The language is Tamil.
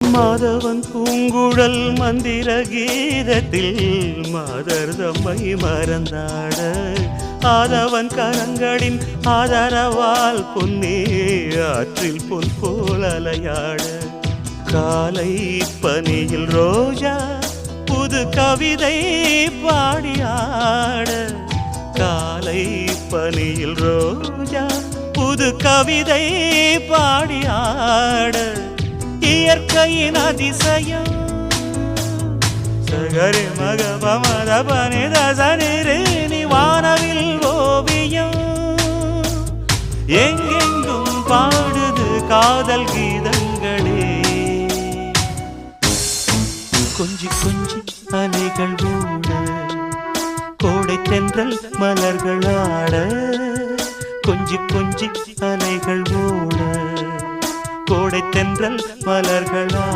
மாதவன் பூங்குழல் மந்திர கீதத்தில் மாதர் தம்மை மறந்தாட ஆதவன் கரங்களின் ஆதரவால் பொன்னே ஆற்றில் பொன் போல் அலையாட காலை பனியில் ரோஜா புது கவிதை பாடியாட காலை பனியில் ரோஜா புது கவிதை பாடியாட இயற்கையின் அதிசயம் சகரி மகபமத பனித சனிரேனி வானவில் ஓவியம் எங்கெங்கும் பாடுது காதல் கீதங்களே கொஞ்சி கொஞ்சி அலைகள் ஓட கோடை தென்றல் மலர்கள் ஆட கொஞ்சி கொஞ்சி அலைகள் ஓட கோடை தென்றல் மலர்கள்